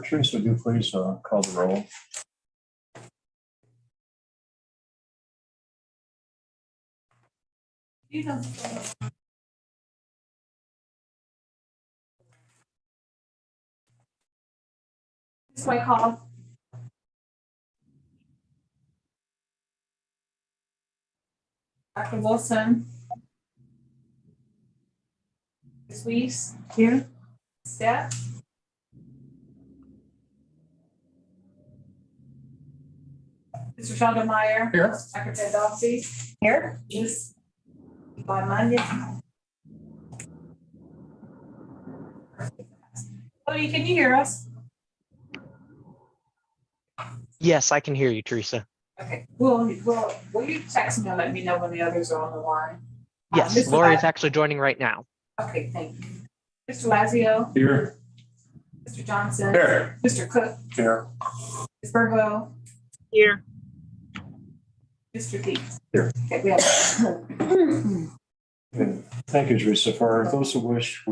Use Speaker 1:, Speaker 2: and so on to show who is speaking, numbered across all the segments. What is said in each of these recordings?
Speaker 1: Clerk Teresa, would you please call the roll?
Speaker 2: Ms. Whitehall. Dr. Wilson. Ms. Weiss. Here. Steph. Mr. Schaldemeyer.
Speaker 3: Here.
Speaker 2: Dr. Fedowski. Here. Ms. Monday. Cody, can you hear us?
Speaker 4: Yes, I can hear you, Teresa.
Speaker 2: Okay, will you text me and let me know when the others are on the line?
Speaker 4: Yes,
Speaker 2: Mr.
Speaker 4: Lori is
Speaker 2: Laz-
Speaker 4: actually joining right now.
Speaker 2: Okay, thank you. Mr. Lazio,
Speaker 1: Here.
Speaker 2: Mr. Johnson.
Speaker 1: Here.
Speaker 2: Mr. Cook,
Speaker 1: Here.
Speaker 2: Ms. Burgo,
Speaker 5: Here.
Speaker 2: Mr. Dees.
Speaker 1: Here.
Speaker 2: Okay, we have.
Speaker 1: Okay. Thank you, Teresa. For those who wish,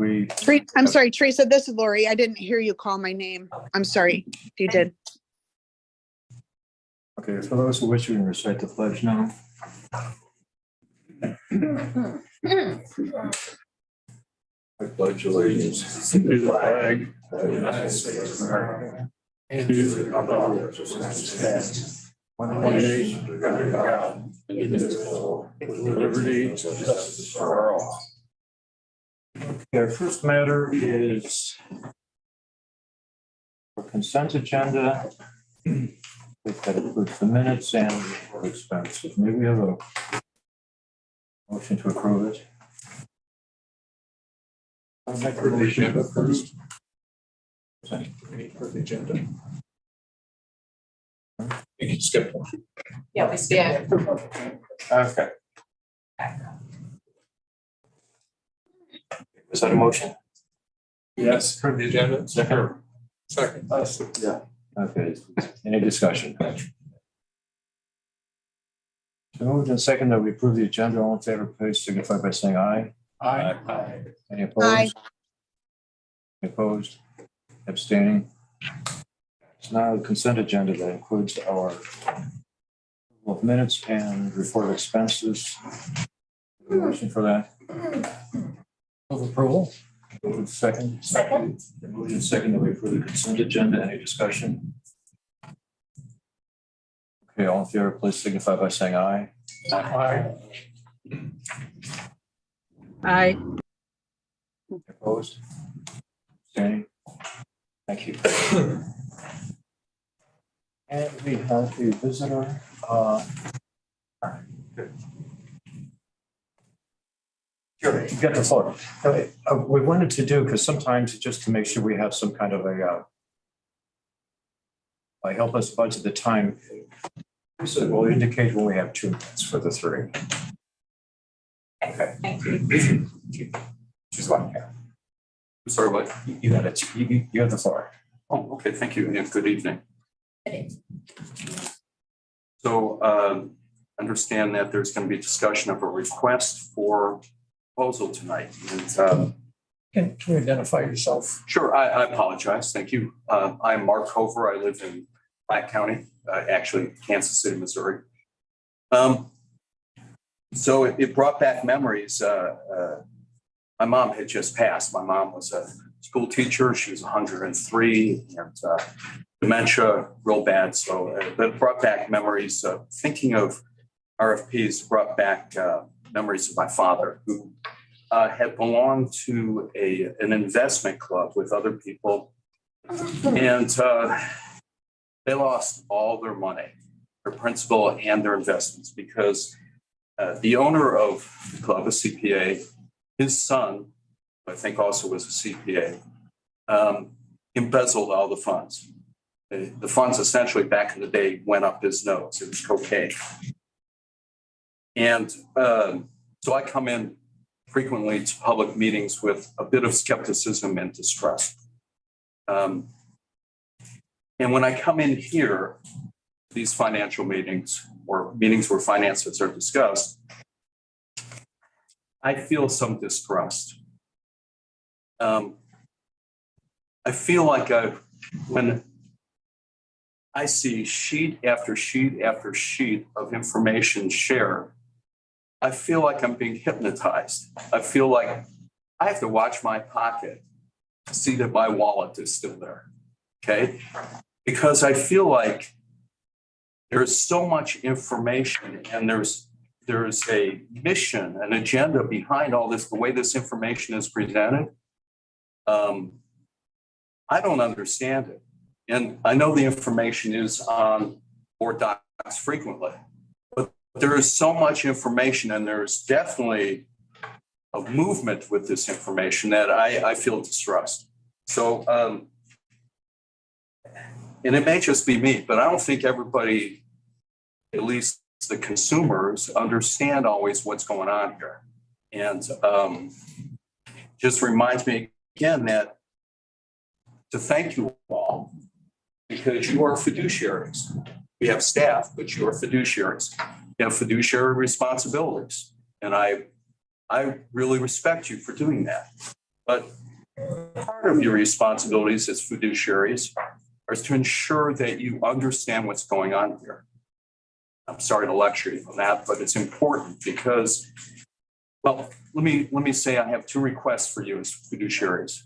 Speaker 5: I'm sorry, Teresa, this is Lori. I didn't hear you call my name. I'm sorry if you did.
Speaker 1: okay, for those who wish, we can recite the pledge now. I pledge allegiance to the flag of the United States of America and to the republic which stands one nation under God, indivisible, with liberty and justice for all. Okay, our first matter is a consent agenda. That includes the minutes and the expenses. Maybe we have a motion to approve it.
Speaker 3: I'll make the agenda first.
Speaker 1: Sorry.
Speaker 3: For the agenda. You can skip one.
Speaker 2: Yeah, we stand.
Speaker 1: Okay. Was that a motion?
Speaker 3: Yes, for the agenda.
Speaker 1: Second.
Speaker 3: Second.
Speaker 1: Yeah. Okay, any discussion? So moved and second that we approve the agenda. All in favor, please signify by saying aye.
Speaker 3: Aye.
Speaker 1: Any opposed?
Speaker 5: Aye.
Speaker 1: Any opposed? Abstaining? So now the consent agenda that includes our approval of minutes and report of expenses. Motion for that.
Speaker 3: Of approval.
Speaker 1: Moved second. Moved and second that we approve the consent agenda. Any discussion? Okay, all in favor, please signify by saying aye.
Speaker 3: Aye.
Speaker 5: Aye.
Speaker 1: Opposed? Abstaining? Thank you. And we have a visitor. Good. Sure, you get the floor. We wanted to do, because sometimes just to make sure we have some kind of help us budget the time. So we'll indicate when we have 2 minutes for the three. Okay.
Speaker 2: Thank you.
Speaker 1: She's one here.
Speaker 6: Sorry, what?
Speaker 1: You got it. You have the floor.
Speaker 6: Oh, okay, thank you, and good evening. So understand that there's going to be discussion of a request for proposal tonight. And
Speaker 3: Can you identify yourself?
Speaker 6: sure, I apologize, thank you. I'm Mark Hover, I live in Platte County, actually Kansas City, Missouri. So it brought back memories. My mom had just passed. My mom was a school teacher. She was 103 and dementia real bad. So that brought back memories. Thinking of RFPs brought back memories of my father, who had belonged to an investment club with other people. And they lost all their money, their principal and their investments, because the owner of the club, a CPA, his son, I think also was a CPA, embezzled all the funds. The funds essentially back in the day went up his nose. It was cocaine. And so I come in frequently to public meetings with a bit of skepticism and distrust. And when I come in here, these financial meetings or meetings where finances are discussed, I feel some distrust. I feel like I've when I see sheet after sheet after sheet of information shared, I feel like I'm being hypnotized. I feel like I have to watch my pocket to see that my wallet is still there. Okay? Because I feel like there's so much information and there's a mission, an agenda behind all this, the way this information is presented. I don't understand it. And I know the information is on board docs frequently, but there is so much information and there's definitely a movement with this information that I feel distrust. So, and it may just be me, but I don't think everybody, at least the consumers, understand always what's going on here. And just reminds me again that to thank you all, because you are fiduciaries. We have staff, but you are fiduciaries. You have fiduciary responsibilities. And I really respect you for doing that. But part of your responsibilities as fiduciaries is to ensure that you understand what's going on here. I'm sorry to lecture you on that, but it's important because, well, let me say I have two requests for you as fiduciaries.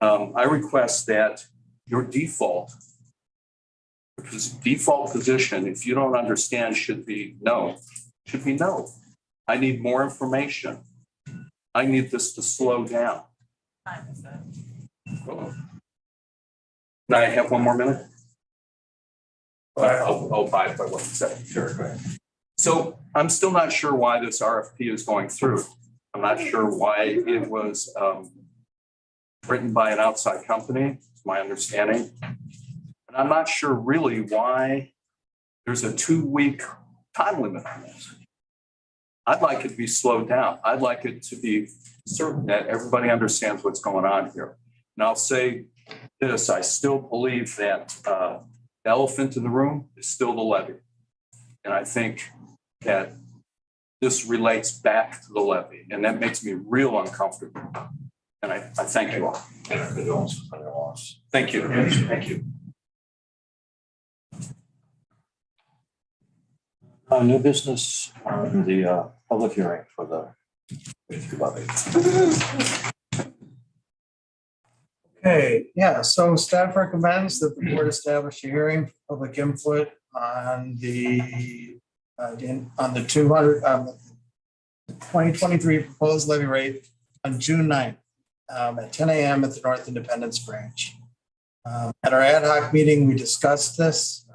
Speaker 6: I request that your default position, if you don't understand, should be no. I need more information. I need this to slow down. Can I have one more minute? I'll buy by 1 second. Sure, go ahead. So I'm still not sure why this RFP is going through. I'm not sure why it was written by an outside company, is my understanding. And I'm not sure really why there's a 2-week time limit on this. I'd like it to be slowed down. I'd like it to be certain that everybody understands what's going on here. And I'll say this, I still believe that the elephant in the room is still the levy. And I think that this relates back to the levy, and that makes me real uncomfortable. And I thank you all. Thank you. Thank you.
Speaker 1: New business on the public hearing for the levy.
Speaker 7: Okay, yeah, so staff recommends that the board establish a hearing for public input on the 2023 proposed levy rate on June 9th at 10 a.m. at the North Independence Branch. At our ad hoc meeting, we discussed this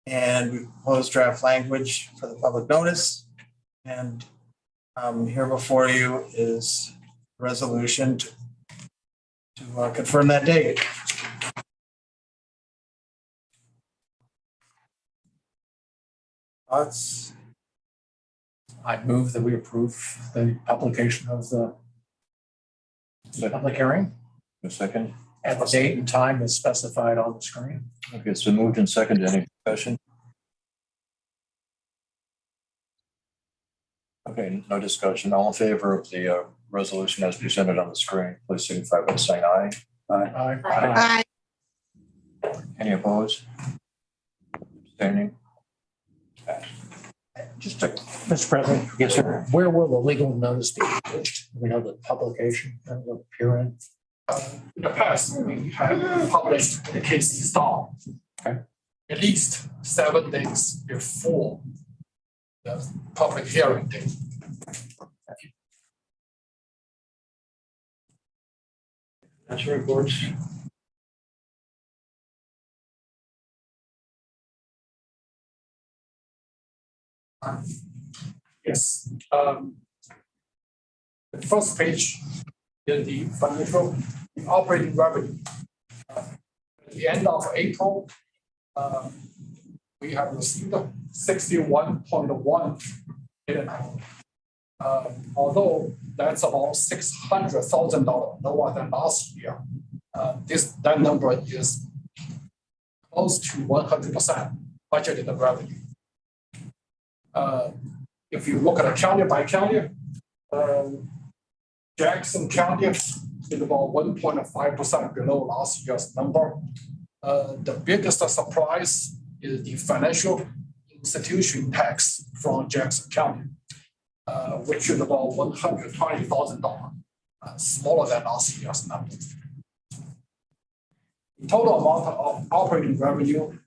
Speaker 7: and we proposed draft language for the public notice. And here before you is a resolution to confirm that date. Thoughts?
Speaker 3: I move that we approve the publication of the public hearing
Speaker 1: A second.
Speaker 3: at the date and time is specified on the screen.
Speaker 1: Okay, so moved and seconded. Any discussion? Okay, no discussion. All in favor of the resolution as presented on the screen, please signify by saying aye.
Speaker 3: Aye.
Speaker 5: Aye.
Speaker 1: Any opposed? Abstaining?
Speaker 3: Just to, Mr. President.
Speaker 1: Yes, sir.
Speaker 3: Where will the legal notice be published? We know the publication and the appearance.
Speaker 8: In the past, we have published the case law.
Speaker 3: Okay.
Speaker 8: At least 7 days before the public hearing date.
Speaker 1: Answer reports.
Speaker 8: Yes. The first page in the financial, the operating revenue. At the end of April, we have received 61.1 million. Although that's about $600,000 lower than last year. That number is close to 100% budgeted revenue. If you look at a county by county, Jackson County is about 1.5% below last year's number. The biggest surprise is the financial institution tax from Jackson County, which is about $120,000, smaller than last year's number. The total amount of operating revenue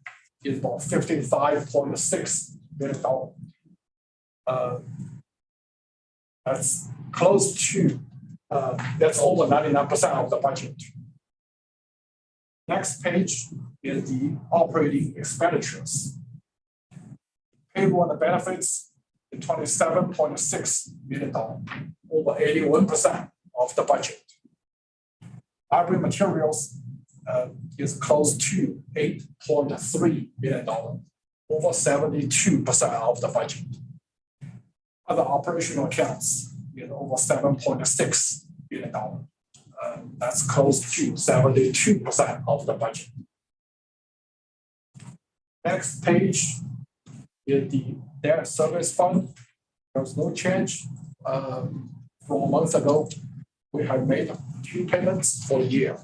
Speaker 8: is about $55.6 million. That's close to, that's over 99% of the budget. Next page is the operating expenditures. Payroll and benefits is $27.6 million, over 81% of the budget. Library materials is close to $8.3 million, over 72% of the budget. Other operational accounts is over $7.6 billion. That's close to 72% of the budget. Next page is the debt service fund. There's no change. From a month ago, we have made 2 payments for the year.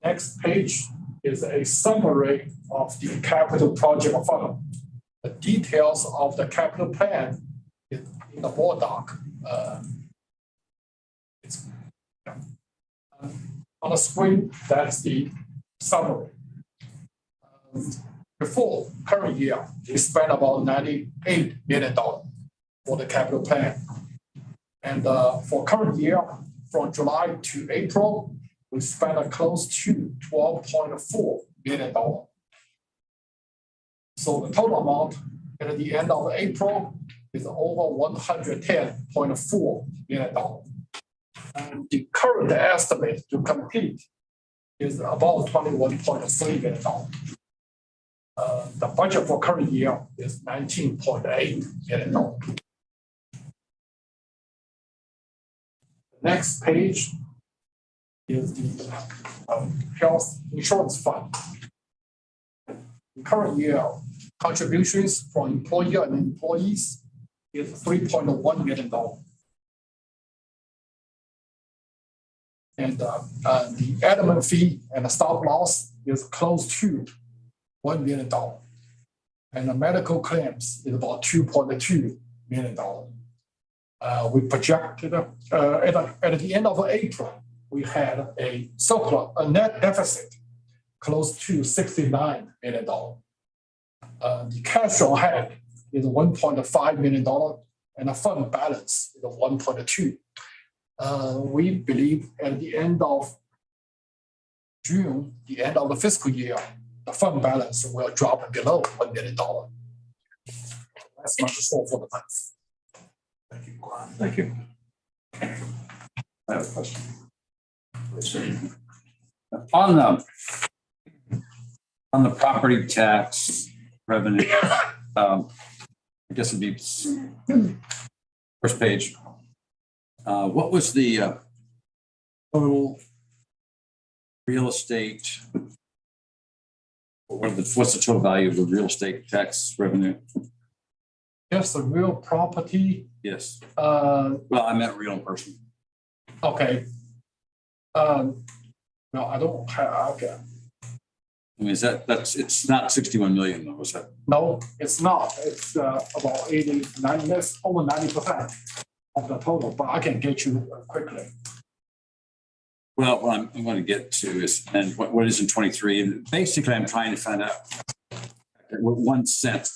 Speaker 8: Next page is a summary of the capital project fund. The details of the capital plan is in the board doc. On the screen, that's the summary. Before current year, we spent about $98 million for the capital plan. And for current year, from July to April, we spent close to $12.4 million. So the total amount at the end of April is over $110.4 million. And the current estimate to complete is about $21.3 million. The budget for current year is $19.8 million. Next page is the health insurance fund. The current year contributions from employer and employees is $3.1 million. And the admin fee and the stop loss is close to $1 million. And the medical claims is about $2.2 million. We projected at the end of April, we had a surplus, a net deficit close to $69 million. The cash on hand is $1.5 million, and the fund balance is $1.2. We believe at the end of June, the end of the fiscal year, the fund balance will drop below $1 million. That's my report for the month.
Speaker 1: Thank you, Quan. Thank you. I have a question.
Speaker 9: On the property tax revenue, I guess it'd be first page. What was the total real estate? What's the total value of the real estate tax revenue?
Speaker 8: Just the real property.
Speaker 9: Yes.
Speaker 8: Well,
Speaker 9: I meant real person.
Speaker 8: okay. No, I don't have. Okay.
Speaker 9: I mean, it's not 61 million though, is that?
Speaker 8: No, it's not. It's about 89, that's over 90% of the total, but I can get you quickly.
Speaker 9: Well, what I'm going to get to is, and what is in 23, and basically I'm trying to find out what 1 cent,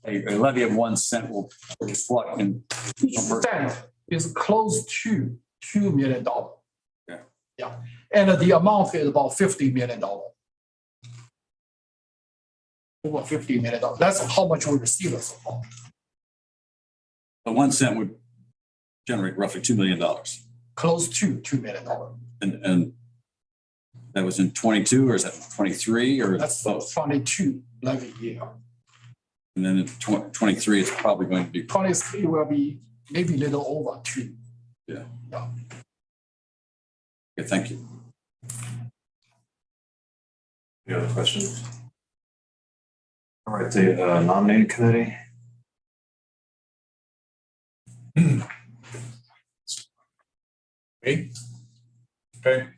Speaker 9: a levy of 1 cent will reflect in.
Speaker 8: Cent is close to $2 million.
Speaker 9: Yeah.
Speaker 8: Yeah, and the amount is about $50 million. Over $50 million. That's how much we received so far.
Speaker 9: The 1 cent would generate roughly $2 million.
Speaker 8: Close to $2 million.
Speaker 9: And that was in 22, or is that 23, or
Speaker 8: That's
Speaker 9: both?
Speaker 8: 22 levy year.
Speaker 9: And then in 23, it's probably going to be.
Speaker 8: 23 will be maybe a little over 2.
Speaker 9: Yeah.
Speaker 8: Yeah.
Speaker 9: Okay, thank you.
Speaker 1: Any other questions? All right, the nominating committee. Me? Okay.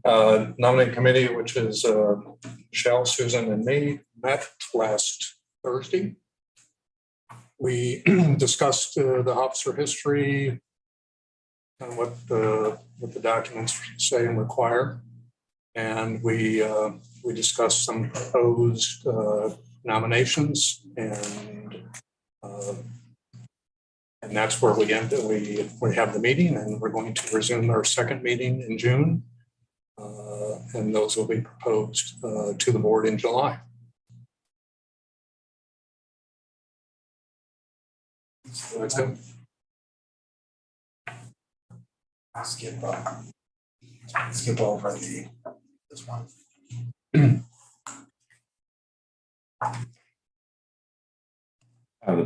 Speaker 1: Nominating committee, which is Michelle, Susan, and me, met last Thursday. We discussed the officer history and what the documents say and require. And we discussed some proposed nominations, and that's where we end. We have the meeting, and we're going to resume our second meeting in June. And those will be proposed to the board in July. So that's it.
Speaker 7: I'll skip over this one.
Speaker 9: The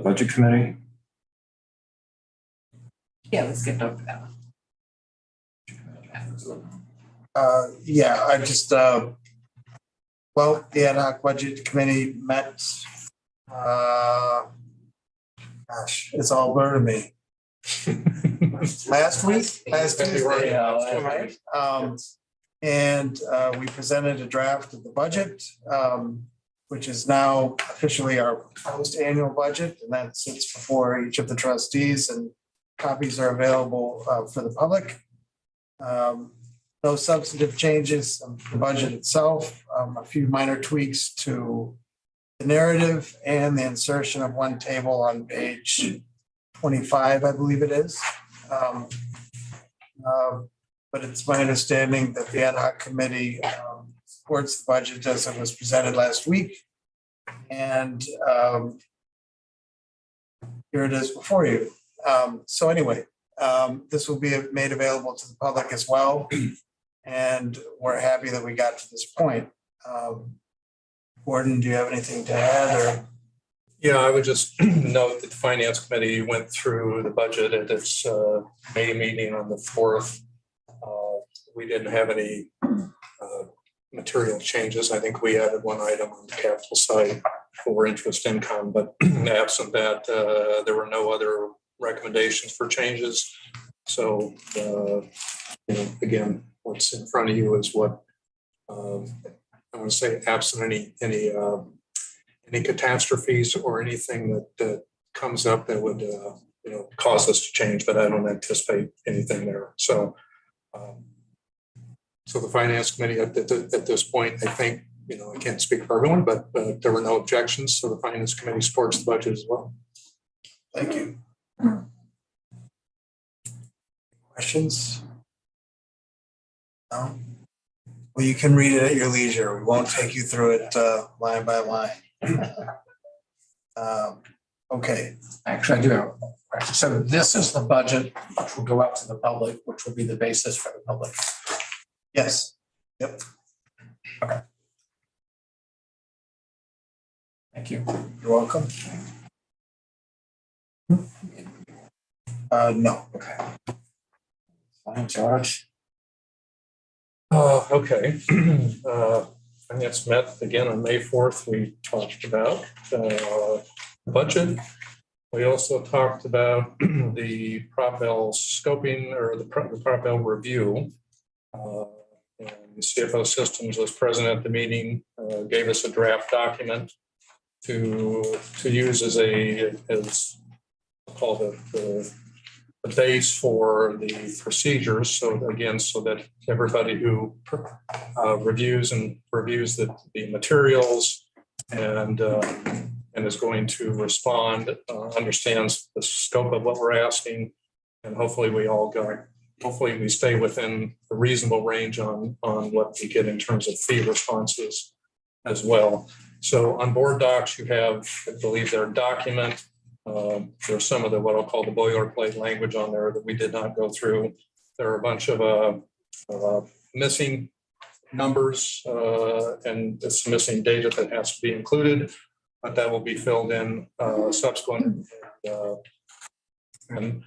Speaker 9: budget committee.
Speaker 2: Yeah, we skipped over that one.
Speaker 7: Yeah, I just, well, the ad hoc budget committee met, gosh, it's all blur to me. Last week, last Tuesday, right? And we presented a draft of the budget, which is now officially our post-annual budget, and that sits before each of the trustees, and copies are available for the public. No substantive changes of the budget itself, a few minor tweaks to the narrative and the insertion of one table on page 25, I believe it is. But it's my understanding that the ad hoc committee supports the budget as it was presented last week. And here it is before you. So anyway, this will be made available to the public as well. And we're happy that we got to this point. Gordon, do you have anything to add or?
Speaker 1: Yeah, I would just note that the finance committee went through the budget at its May meeting on the 4th. We didn't have any material changes. I think we added one item on the capital side for interest income, but absent that, there were no other recommendations for changes. So, again, what's in front of you is what I want to say, absent any catastrophes or anything that comes up that would cause us to change, but I don't anticipate anything there. So so the finance committee at this point, I think, I can't speak for everyone, but there were no objections. So the finance committee supports the budget as well.
Speaker 7: Thank you. Questions? No? Well, you can read it at your leisure. We won't take you through it line by line. Okay.
Speaker 3: Actually, I do have a question. So this is the budget which will go out to the public, which will be the basis for the public.
Speaker 7: Yes. Yep.
Speaker 3: Okay. Thank you.
Speaker 7: You're welcome. No.
Speaker 3: Okay. Fine, George.
Speaker 1: Okay. Finance met again on May 4th. We talked about budget. We also talked about the Prop L scoping or the Prop L review. And the CFO Systems was present at the meeting, gave us a draft document to use as called the base for the procedures. So again, so that everybody who reviews the materials and is going to respond understands the scope of what we're asking, and hopefully we stay within a reasonable range on what we get in terms of fee responses as well. So on board docs, you have, I believe, their document. There's some of the what I'll call the boilerplate language on there that we did not go through. There are a bunch of missing numbers and some missing data that has to be included, but that will be filled in subsequent. And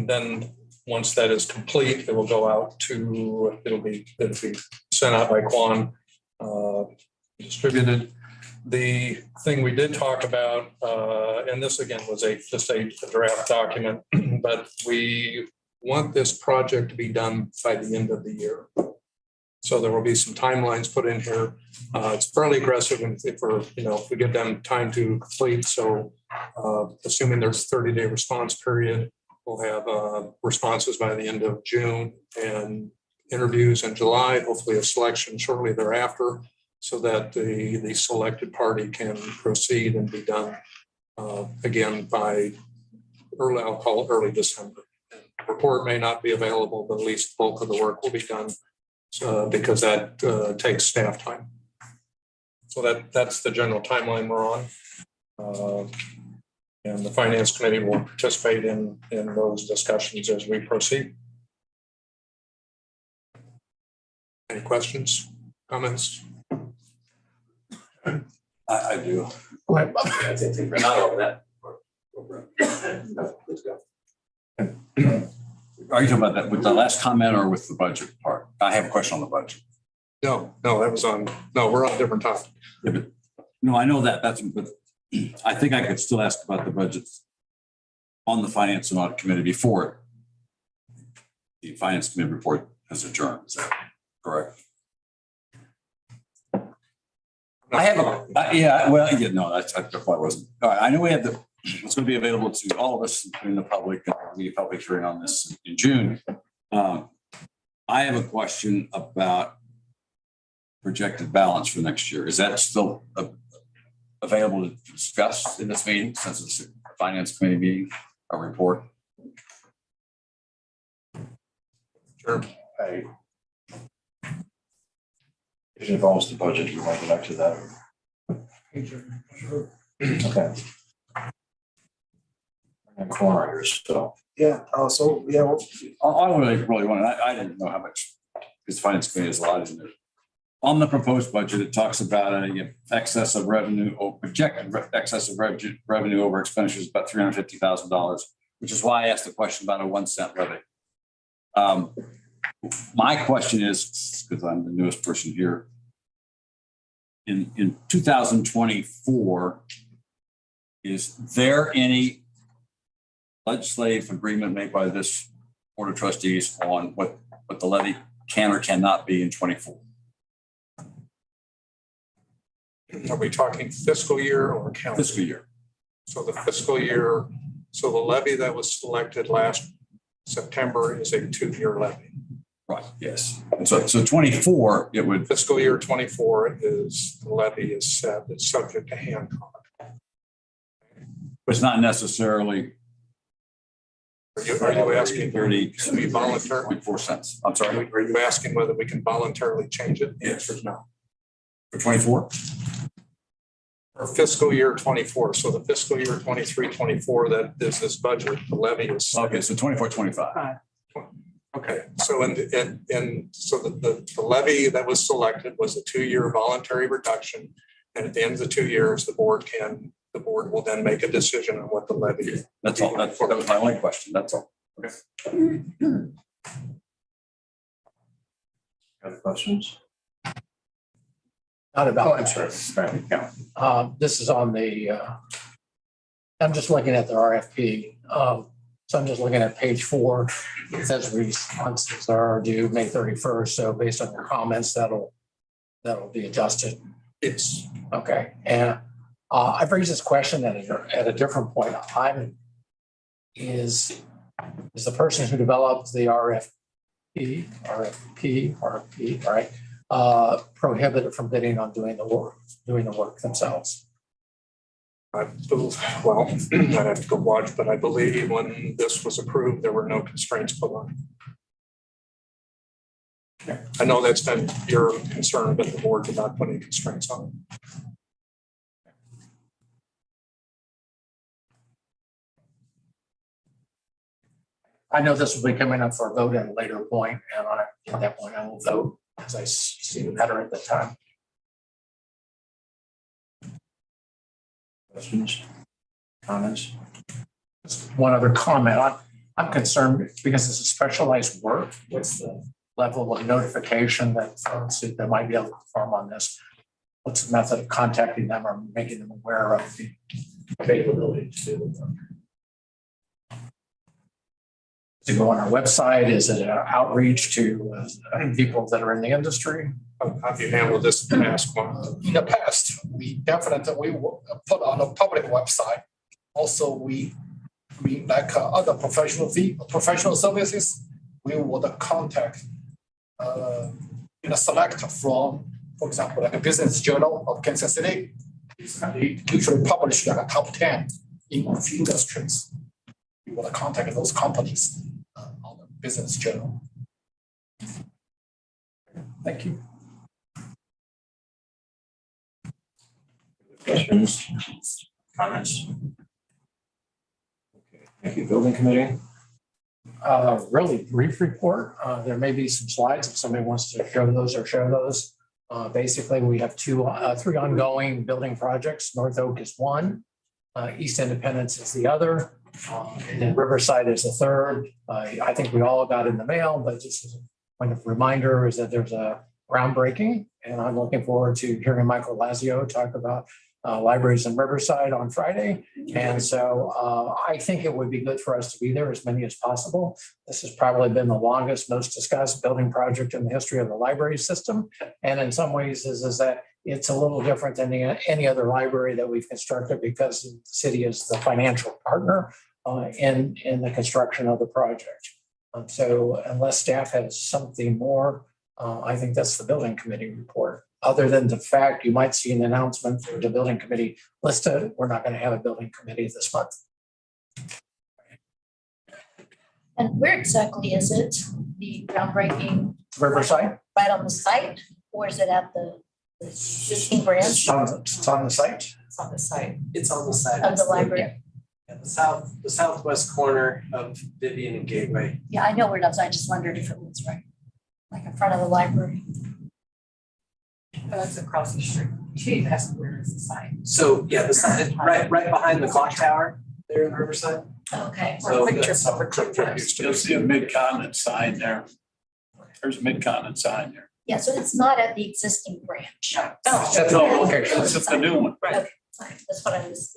Speaker 1: then once that is complete, it will go out to, it'll be sent out by Quan, distributed. The thing we did talk about, and this again was just a draft document, but we want this project to be done by the end of the year. So there will be some timelines put in here. It's fairly aggressive if we're, if we give them time to complete. So assuming there's 30-day response period, we'll have responses by the end of June and interviews in July, hopefully a selection shortly thereafter, so that the selected party can proceed and be done again by I'll call it early December. Report may not be available, but at least bulk of the work will be done because that takes staff time. So that's the general timeline we're on. And the finance committee will participate in those discussions as we proceed. Any questions, comments?
Speaker 9: I do.
Speaker 3: Go ahead, Bob.
Speaker 9: I think we're not over that. Are you talking about that with the last comment or with the budget part? I have a question on the budget.
Speaker 1: No, that was on, no, we're on a different topic.
Speaker 9: Yeah, but, no, I know that, but I think I could still ask about the budgets on the Finance and Audit Committee before the Finance Committee report has adjourned. Is that correct? I probably wasn't. All right, I know we have it's going to be available to all of us, including the public. We have public hearing on this in June. I have a question about projected balance for next year. Is that still available to discuss in this meeting, since it's a Finance Committee meeting, a report?
Speaker 1: Sure.
Speaker 10: It involves the budget. You want to go back to that? Okay. I'm corner here, so.
Speaker 7: Yeah, so, yeah, well,
Speaker 9: I really wanted, I didn't know how much this Finance Committee is allotted in there. On the proposed budget, it talks about a excess of revenue or projected excess of revenue over expenditures about $350,000, which is why I asked the question about a 1 cent levy. My question is, because I'm the newest person here, in 2024, is there any legislative agreement made by this Board of Trustees on what the levy can or cannot be in 24?
Speaker 1: Are we talking fiscal year or calendar?
Speaker 9: Fiscal year.
Speaker 1: So the fiscal year, so the levy that was selected last September is a 2-year levy.
Speaker 9: Right, yes. And so 24, it would.
Speaker 1: Fiscal year 24 is, the levy is set, it's subject to Hancock.
Speaker 9: It's not necessarily.
Speaker 1: Are you asking
Speaker 9: 30
Speaker 1: to be voluntary?
Speaker 9: 4 cents. I'm sorry.
Speaker 1: Are you asking whether we can voluntarily change it? The answer is no.
Speaker 9: For 24?
Speaker 1: For fiscal year 24. So the fiscal year 23-24, that is this budget, the levy is.
Speaker 9: Okay, so 24, 25.
Speaker 1: Okay, so so the levy that was selected was a 2-year voluntary reduction. And at the end of the 2 years, the board will then make a decision on what the levy is.
Speaker 9: That's all. That was my only question. That's all. Okay.
Speaker 10: Got questions?
Speaker 3: Not about.
Speaker 10: I'm sorry. Right, yeah.
Speaker 3: This is on I'm just looking at the RFP. So I'm just looking at page 4. It says responses are due May 31st. So based on your comments, that'll be adjusted.
Speaker 1: It's
Speaker 3: Okay. And I've raised this question at a different point. Is the person who developed the RFP, right, prohibited from bidding on doing the work themselves?
Speaker 1: well, I'd have to go watch, but I believe when this was approved, there were no constraints put on it. I know that's been your concern, but the board did not put any constraints on it.
Speaker 3: I know this will be coming up for a vote at a later point, and at that point I will vote as I see better at the time.
Speaker 10: Questions? Comments?
Speaker 3: Just one other comment. I'm concerned because it's a specialized work. What's the level of notification that firms that might be able to perform on this? What's the method of contacting them or making them aware of the availability to do the work? to go on our website? Is it an outreach to people that are in the industry?
Speaker 1: How have you handled this in the past one?
Speaker 8: In the past, we definitely, we will put on a public website. Also, we like other professional services, we would contact, select from, for example, like a business journal of Kansas City. They usually publish like a top 10 in a few industries. We want to contact those companies on the business journal.
Speaker 3: Thank you.
Speaker 10: Questions? Comments? Okay, thank you. Building committee?
Speaker 3: Really brief report. There may be some slides if somebody wants to show those or share those. Basically, we have three ongoing building projects. North Oak is one, East Independence is the other, and then Riverside is the third. I think we all got in the mail, but just as a point of reminder is that there's a groundbreaking, and I'm looking forward to hearing Michael Lazio talk about libraries in Riverside on Friday. And so I think it would be good for us to be there, as many as possible. This has probably been the longest, most discussed building project in the history of the library system. And in some ways is that it's a little different than any other library that we've constructed, because the city is the financial partner in the construction of the project. So unless staff has something more, I think that's the building committee report. Other than the fact you might see an announcement for the building committee listed, we're not going to have a building committee this month.
Speaker 11: And where exactly is it, the groundbreaking?
Speaker 3: Riverside?
Speaker 11: Right on the site, or is it at the existing branch
Speaker 3: It's on the site.
Speaker 12: It's on the site. It's on the site.
Speaker 11: of the library?
Speaker 12: Yeah, the southwest corner of Vivian and Gateway.
Speaker 11: Yeah, I know where it is. I just wondered if it was right, like in front of the library.
Speaker 2: That's across the street. She asked where is the sign?
Speaker 12: So, yeah, the sign, right behind the clock tower there in Riverside.
Speaker 11: Okay.
Speaker 12: So
Speaker 1: You'll see a mid-continent sign there. There's a mid-continent sign there.
Speaker 11: Yeah, so it's not at the existing branch.
Speaker 3: That's at the location.
Speaker 1: It's just a new one.
Speaker 11: Okay, fine. That's what I was.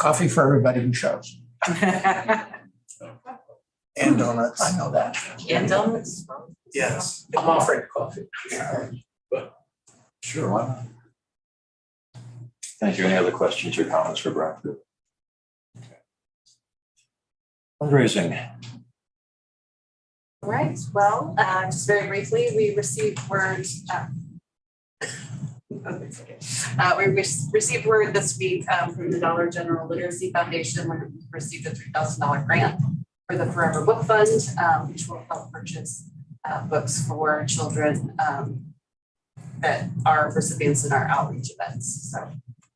Speaker 3: Coffee for everybody who shows.
Speaker 7: And donuts.
Speaker 3: I know that.
Speaker 2: And donuts.
Speaker 12: Yes.
Speaker 3: I'm offering coffee.
Speaker 10: Sure, why not? Thank you. Any other questions or comments for Bradford? Fundraising.
Speaker 2: All right, well, just very briefly, we received word. Received word this week from the Dollar General Literacy Foundation. We received a $3,000 grant for the Forever Book Fund, which will help purchase books for children that are recipients in our outreach events. So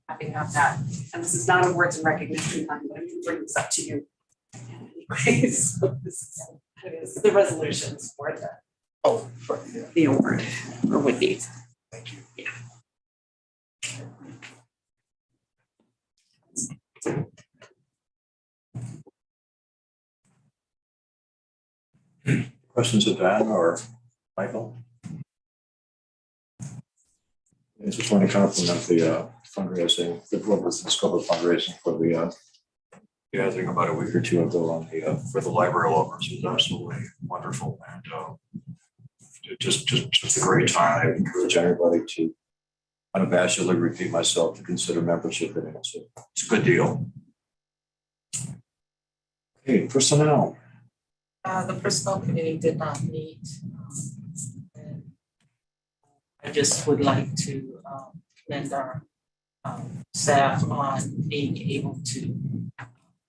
Speaker 2: happy to have that. And this is not awards and recognition time, but I'm going to bring this up to you anyways. So it is the resolutions for the award or with these.
Speaker 7: Thank you.
Speaker 2: Yeah.
Speaker 10: Questions of Dan or Michael? I just want to compliment the fundraising, what was the scope of fundraising for the gathering about a week or two ago on the for the library lovers. It was absolutely wonderful, and just a great time. I encourage everybody to unabashedly repeat myself to consider membership in it. It's a good deal. Okay, personnel.
Speaker 2: The personnel committee did not meet.
Speaker 12: I just would like to commend our staff on being able to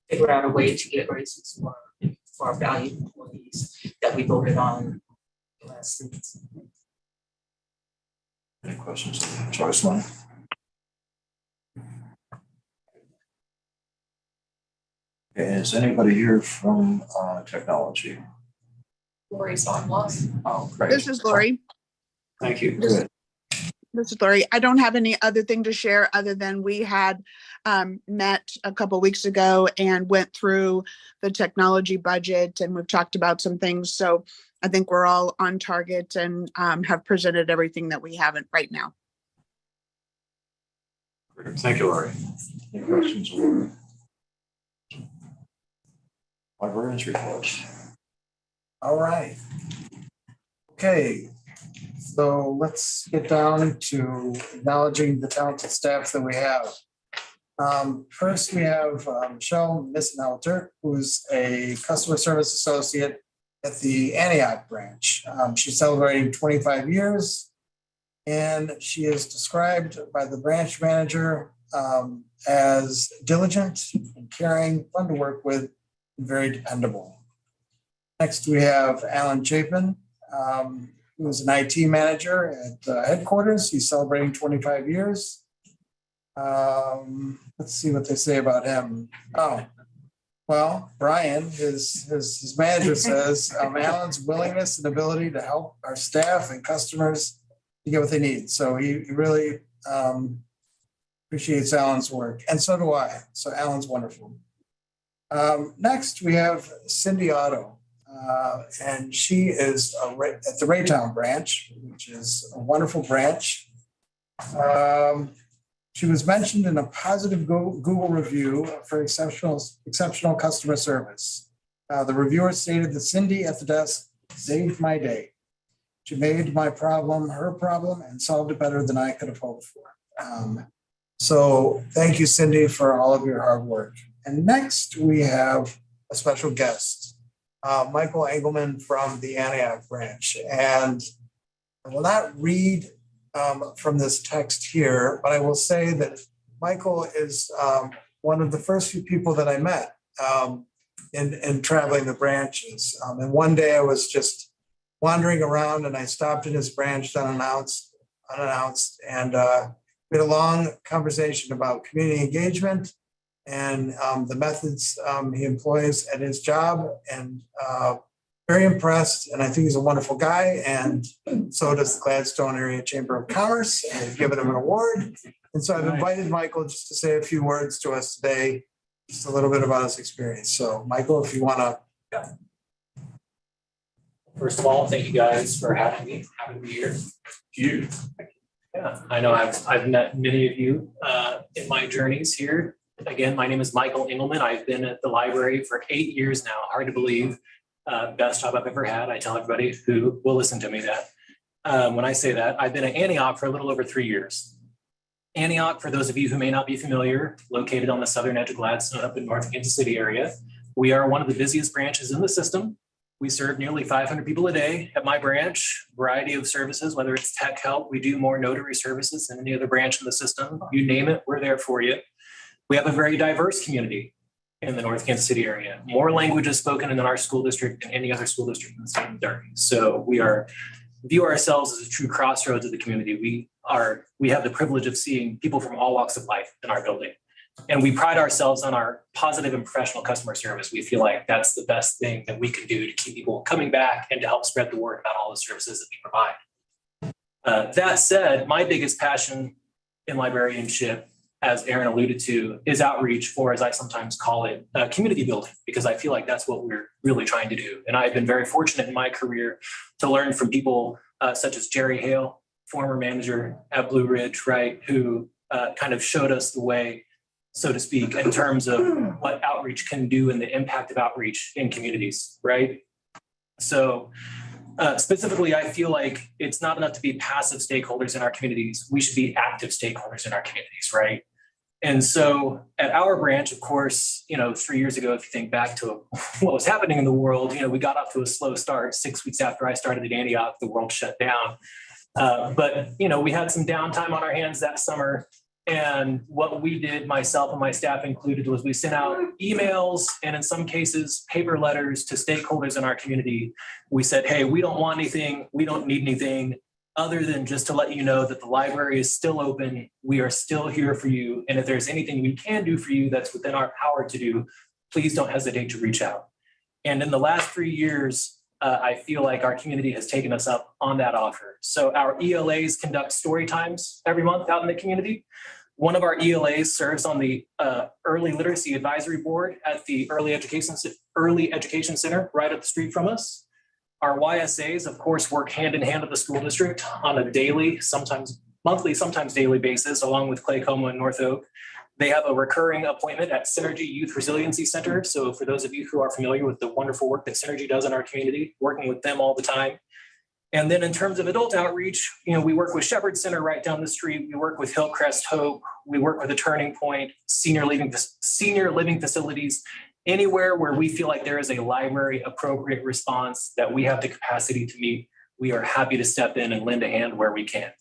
Speaker 12: figure out a way to get raises for our valued employees that we voted on last week.
Speaker 10: Any questions on Joyce line? Is anybody here from technology?
Speaker 2: Lori's on loss.
Speaker 10: Oh, great.
Speaker 5: This is Lori.
Speaker 10: Thank you.
Speaker 5: This-
Speaker 10: Good.
Speaker 5: This is Lori. I don't have any other thing to share other than we had met a couple weeks ago and went through the technology budget, and we've talked about some things. So I think we're all on target and have presented everything that we haven't right now.
Speaker 10: Thank you, Lori. Any questions? Lori? Librarians reports.
Speaker 7: All right. Okay, so let's get down to acknowledging the talented staff that we have. First, we have Michelle Missenelter, who's a customer service associate at the Antioch branch. She's celebrating 25 years, and she is described by the branch manager as diligent and caring, fun to work with, and very dependable. Next, we have Alan Chapin, who is an IT manager at headquarters. He's celebrating 25 years. Let's see what they say about him. Oh, well, Brian, his manager says Alan's willingness and ability to help our staff and customers to get what they need. So he really appreciates Alan's work, and so do I. So Alan's wonderful. Next, we have Cindy Otto. And she is at the Raytown branch, which is a wonderful branch. She was mentioned in a positive Google review for exceptional customer service. The reviewer stated that Cindy at the desk saved my day. She made my problem her problem and solved it better than I could have hoped for. So thank you, Cindy, for all of your hard work. And next we have a special guest. Michael Engelman from the Antioch branch. And I will not read from this text here, but I will say that Michael is one of the first few people that I met in traveling the branches. And one day I was just wandering around and I stopped in his branch unannounced, and we had a long conversation about community engagement and the methods he employs at his job, and very impressed. And I think he's a wonderful guy, and so does the Gladstone Area Chamber of Commerce, and they've given him an award. And so I've invited Michael just to say a few words to us today, just a little bit about his experience. So Michael, if you want to.
Speaker 13: First of all, thank you guys for having me here. Yeah, I know I've met many of you in my journeys here. Again, my name is Michael Engelman. I've been at the library for 8 years now. Hard to believe. Best job I've ever had. I tell everybody who will listen to me that. When I say that, I've been at Antioch for a little over 3 years. Antioch, for those of you who may not be familiar, located on the southern edge of Gladstone up in North Kansas City area. We are one of the busiest branches in the system. We serve nearly 500 people a day at my branch, variety of services, whether it's tech help. We do more notary services than any other branch in the system. You name it, we're there for you. We have a very diverse community in the North Kansas City area. More languages spoken in our school district than any other school district in the state of Missouri. So we view ourselves as a true crossroads of the community. We have the privilege of seeing people from all walks of life in our building. And we pride ourselves on our positive and professional customer service. We feel like that's the best thing that we can do to keep people coming back and to help spread the word about all the services that we provide. That said, my biggest passion in librarianship, as Aaron alluded to, is outreach, or as I sometimes call it, community building, because I feel like that's what we're really trying to do. And I've been very fortunate in my career to learn from people such as Jerry Hale, former manager at Blue Ridge, right, who kind of showed us the way, so to speak, in terms of what outreach can do and the impact of outreach in communities, right? So specifically, I feel like it's not enough to be passive stakeholders in our communities. We should be active stakeholders in our communities, right? And so at our branch, of course, 3 years ago, if you think back to what was happening in the world, we got off to a slow start. 6 weeks after I started at Antioch, the world shut down. But we had some downtime on our hands that summer. And what we did, myself and my staff included, was we sent out emails and in some cases paper letters to stakeholders in our community. We said, hey, we don't want anything. We don't need anything other than just to let you know that the library is still open. We are still here for you. And if there's anything we can do for you that's within our power to do, please don't hesitate to reach out. And in the last 3 years, I feel like our community has taken us up on that offer. So our ELAs conduct story times every month out in the community. One of our ELAs serves on the Early Literacy Advisory Board at the Early Education Center right up the street from us. Our YSAs, of course, work hand in hand with the school district on a daily, sometimes monthly, sometimes daily basis, along with Claycoma and North Oak. They have a recurring appointment at Synergy Youth Resiliency Center. So for those of you who are familiar with the wonderful work that Synergy does in our community, working with them all the time. And then in terms of adult outreach, we work with Shepherd Center right down the street. We work with Hillcrest Hope. We work with a Turning Point, senior living facilities, anywhere where we feel like there is a library appropriate response that we have the capacity to meet. We are happy to step in and lend a hand where we can.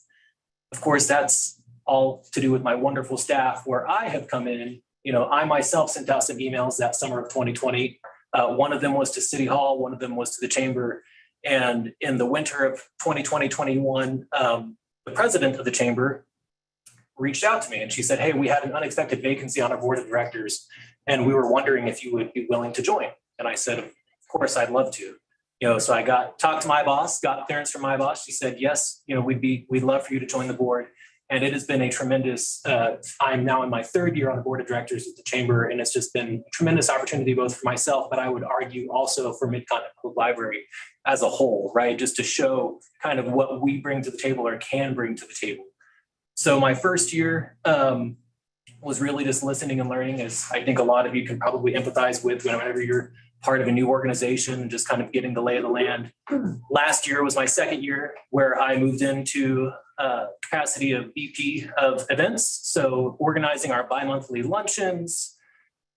Speaker 13: Of course, that's all to do with my wonderful staff where I have come in. I myself sent out some emails that summer of 2020. One of them was to City Hall, one of them was to the Chamber. And in the winter of 2020-21, the president of the Chamber reached out to me and she said, hey, we had an unexpected vacancy on our board of directors and we were wondering if you would be willing to join. And I said, of course, I'd love to. So I talked to my boss, got clearance from my boss. She said, yes, we'd love for you to join the board. And it has been a tremendous, I'm now in my third year on the board of directors at the Chamber, and it's just been a tremendous opportunity both for myself, but I would argue also for Mid-Continent Public Library as a whole, right? Just to show kind of what we bring to the table or can bring to the table. So my first year was really just listening and learning, as I think a lot of you can probably empathize with whenever you're part of a new organization and just kind of getting the lay of the land. Last year was my second year where I moved into capacity of VP of events. So organizing our bi-monthly luncheons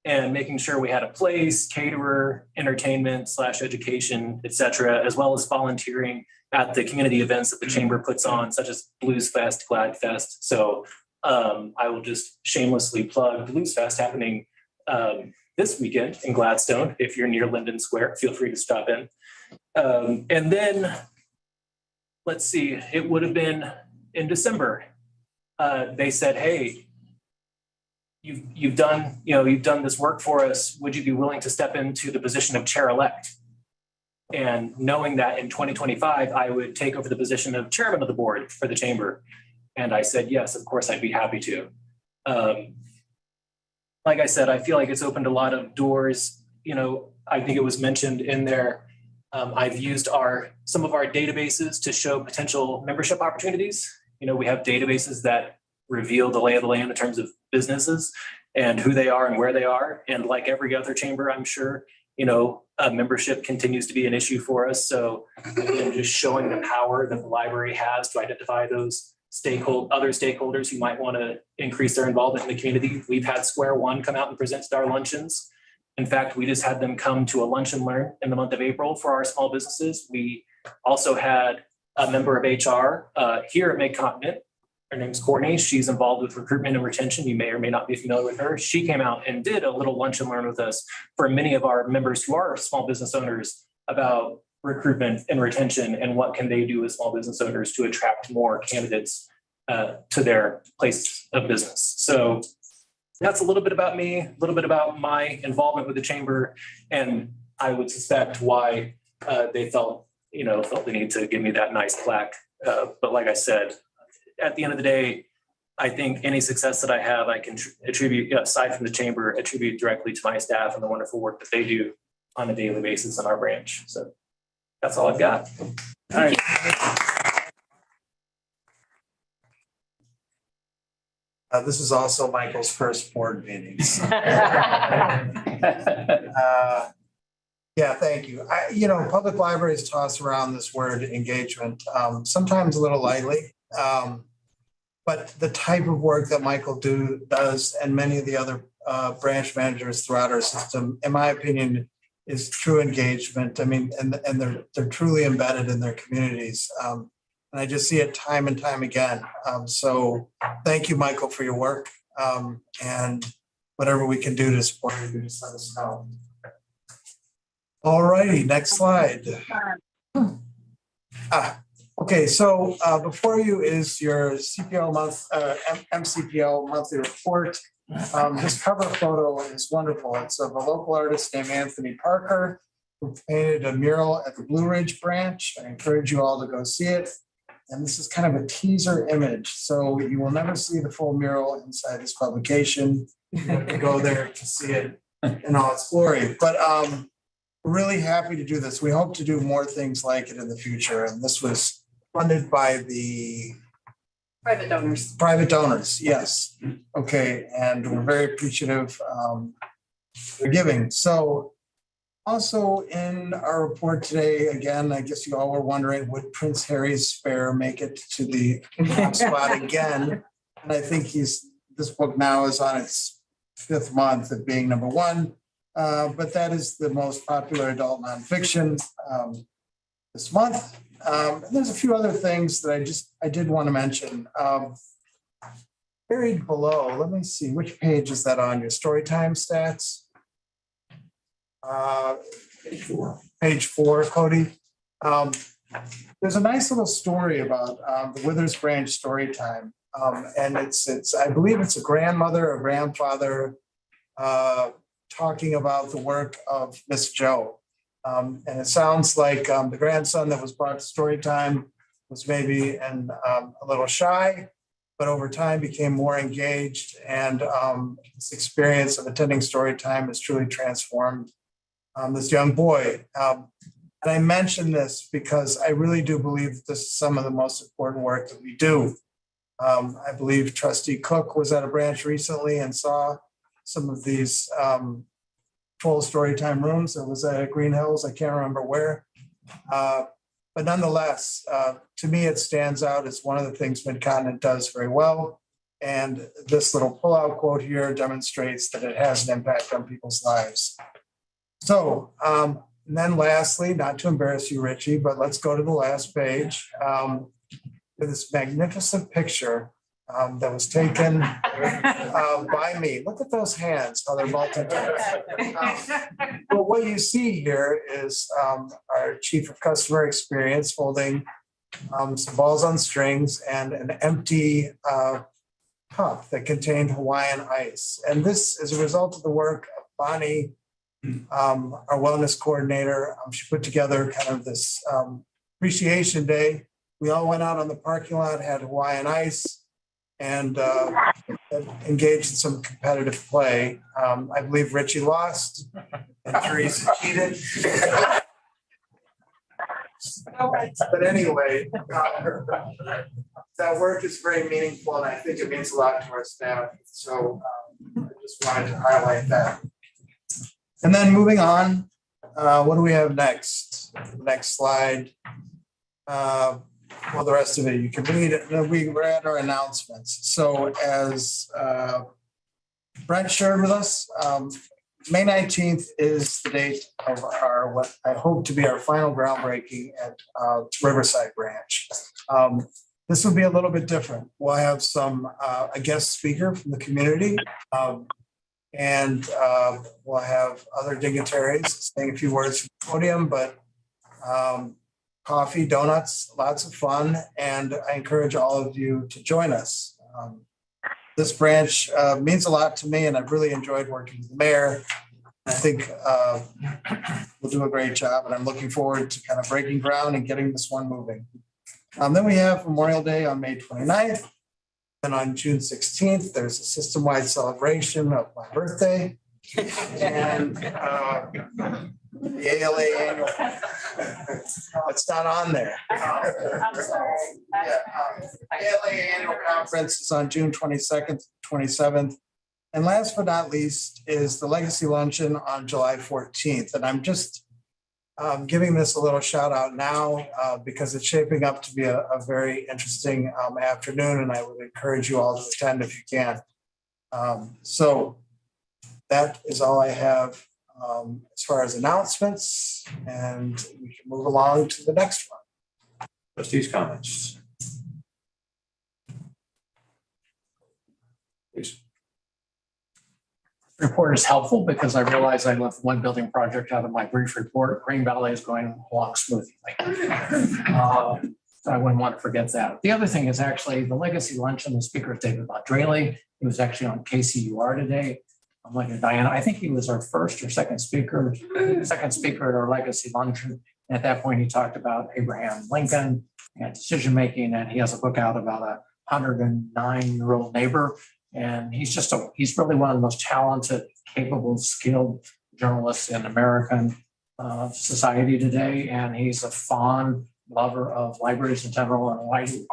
Speaker 13: and making sure we had a place, caterer, entertainment / education, et cetera, as well as volunteering at the community events that the Chamber puts on, such as Blues Fest, Glad Fest. So I will just shamelessly plug Blues Fest happening this weekend in Gladstone. If you're near Linden Square, feel free to stop in. And then, let's see, it would have been in December. They said, hey, you've done this work for us. Would you be willing to step into the position of chair-elect? And knowing that in 2025, I would take over the position of chairman of the board for the Chamber. And I said, yes, of course, I'd be happy to. Like I said, I feel like it's opened a lot of doors. I think it was mentioned in there. I've used some of our databases to show potential membership opportunities. We have databases that reveal the lay of the land in terms of businesses and who they are and where they are. And like every other chamber, I'm sure, membership continues to be an issue for us. So again, just showing the power that the library has to identify those other stakeholders who might want to increase their involvement in the community. We've had Square One come out and present our luncheons. In fact, we just had them come to a lunch and learn in the month of April for our small businesses. We also had a member of HR here at Mid-Continent. Her name's Courtney. She's involved with recruitment and retention. You may or may not be familiar with her. She came out and did a little lunch and learn with us for many of our members who are small business owners about recruitment and retention and what can they do as small business owners to attract more candidates to their place of business. So that's a little bit about me, a little bit about my involvement with the Chamber, and I would suspect why they felt the need to give me that nice plaque. But like I said, at the end of the day, I think any success that I have, I can attribute, aside from the Chamber, attribute directly to my staff and the wonderful work that they do on a daily basis in our branch. So that's all I've got.
Speaker 3: All right.
Speaker 7: This is also Michael's first board meeting. Yeah, thank you. Public libraries toss around this word engagement, sometimes a little lightly. But the type of work that Michael does and many of the other branch managers throughout our system, in my opinion, is true engagement. I mean, and they're truly embedded in their communities. And I just see it time and time again. So thank you, Michael, for your work. And whatever we can do to support you, just let us know. All righty, next slide. Okay, so before you is your MCPL monthly report. This cover photo is wonderful. It's of a local artist named Anthony Parker, who painted a mural at the Blue Ridge branch. I encourage you all to go see it. And this is kind of a teaser image. So you will never see the full mural inside this publication. You have to go there to see it in all its glory. But we're really happy to do this. We hope to do more things like it in the future. And this was funded by the
Speaker 2: Private donors.
Speaker 7: Private donors, yes. Okay, and we're very appreciative for giving. So also in our report today, again, I guess you all were wondering, would Prince Harry's Fair make it to the top spot again? And I think this book now is on its 5th month of being number 1. But that is the most popular adult nonfiction this month. And there's a few other things that I did want to mention. Buried below, let me see, which page is that on, your story time stats? Page 4, Cody. There's a nice little story about the Withers Branch story time. And it's I believe it's a grandmother or grandfather talking about the work of Miss Joe. And it sounds like the grandson that was brought to story time was maybe a little shy, but over time became more engaged. And this experience of attending story time has truly transformed this young boy. And I mention this because I really do believe this is some of the most important work that we do. I believe Trustee Cook was at a branch recently and saw some of these full story time rooms. It was at Green Hills. I can't remember where. But nonetheless, to me, it stands out as one of the things Mid-Continent does very well. And this little pullout quote here demonstrates that it has an impact on people's lives. So, and then lastly, not to embarrass you, Richie, but let's go to the last page. This magnificent picture that was taken by me. Look at those hands, how they're multitasking. But what you see here is our Chief of Customer Experience holding some balls on strings and an empty cup that contained Hawaiian ice. And this is a result of the work of Bonnie, our wellness coordinator. She put together kind of this appreciation day. We all went out on the parking lot, had Hawaiian ice, and engaged in some competitive play. I believe Richie lost and Teresa cheated. But anyway, that work is very meaningful, and I think it means a lot to our staff. So I just wanted to highlight that. And then moving on, what do we have next? Next slide. Well, the rest of it you can read it. We're at our announcements. So as Brent shared with us, May 19th is the date of our, what I hope to be our final groundbreaking at Riverside Branch. This will be a little bit different. We'll have a guest speaker from the community. And we'll have other dignitaries saying a few words from the podium, but coffee, donuts, lots of fun, and I encourage all of you to join us. This branch means a lot to me, and I've really enjoyed working with the mayor. I think we'll do a great job, and I'm looking forward to kind of breaking ground and getting this one moving. Then we have Memorial Day on May 29th. And on June 16th, there's a system-wide celebration of my birthday. And the ALA annual, it's not on there. ALA annual conference is on June 22nd, 27th. And last but not least is the Legacy Luncheon on July 14th. And I'm just giving this a little shout out now because it's shaping up to be a very interesting afternoon, and I would encourage you all to attend if you can. So that is all I have as far as announcements, and we can move along to the next one.
Speaker 10: Trustees' comments. Please.
Speaker 3: Report is helpful because I realize I left one building project out of my brief report. Green Valley is going along smoothly. So I wouldn't want to forget that. The other thing is actually the Legacy Luncheon, the speaker is David Bondraley. He was actually on KCUR today. I'm like Diana, I think he was our first or second speaker at our Legacy Luncheon. And at that point, he talked about Abraham Lincoln and decision-making, and he has a book out about a 109-year-old neighbor. And he's really one of the most talented, capable, skilled journalists in American society today. And he's a fond lover of libraries in general and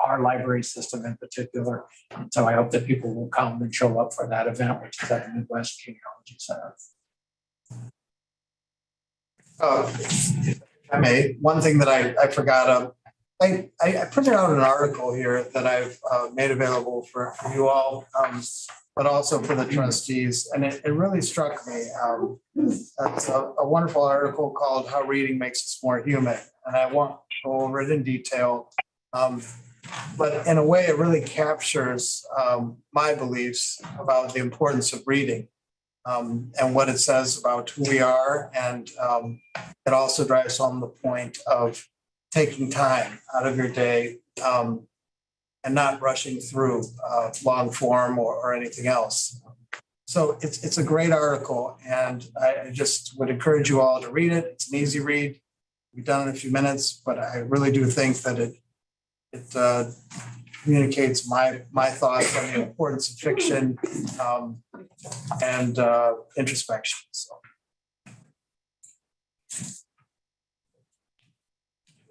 Speaker 3: our library system in particular. So I hope that people will come and show up for that event, which is at the Midwest Genealogy Center.
Speaker 7: If I may, one thing that I forgot of, I printed out an article here that I've made available for you all, but also for the trustees, and it really struck me. That's a wonderful article called "How Reading Makes Us More Human," and I won't go over it in detail. But in a way, it really captures my beliefs about the importance of reading and what it says about who we are. And it also drives home the point of taking time out of your day and not rushing through long form or anything else. So it's a great article, and I just would encourage you all to read it. It's an easy read. We've done it in a few minutes, but I really do think that it communicates my thoughts on the importance of fiction and introspection. So.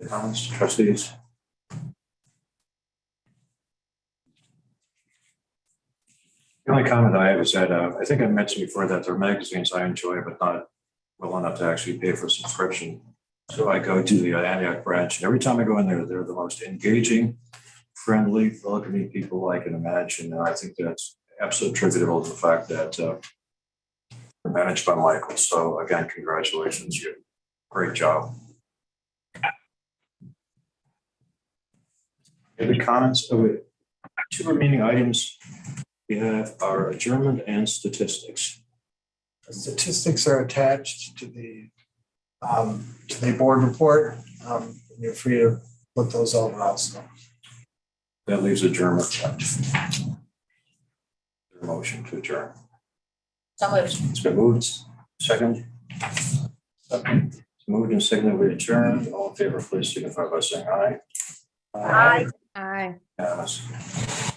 Speaker 10: Comments, trustees? The only comment I have is that I think I mentioned before that there are magazines I enjoy, but not well enough to actually pay for subscription. So I go to the Antioch branch, and every time I go in there, they're the most engaging, friendly, welcoming people I can imagine. And I think that's absolutely attributable to the fact that they're managed by Michael. So again, congratulations, you great job. Any comments? Oh, wait. 2 remaining items. We have our adjournment and statistics.
Speaker 7: Statistics are attached to the board report. You're free to look those over also.
Speaker 10: That leaves adjournment left. Motion to adjourn.
Speaker 11: So moved.
Speaker 10: It's been moved. Second. It's moved and seconded. We adjourn. All in favor, please signify by saying aye.
Speaker 11: Aye.
Speaker 14: Aye.
Speaker 10: Yes.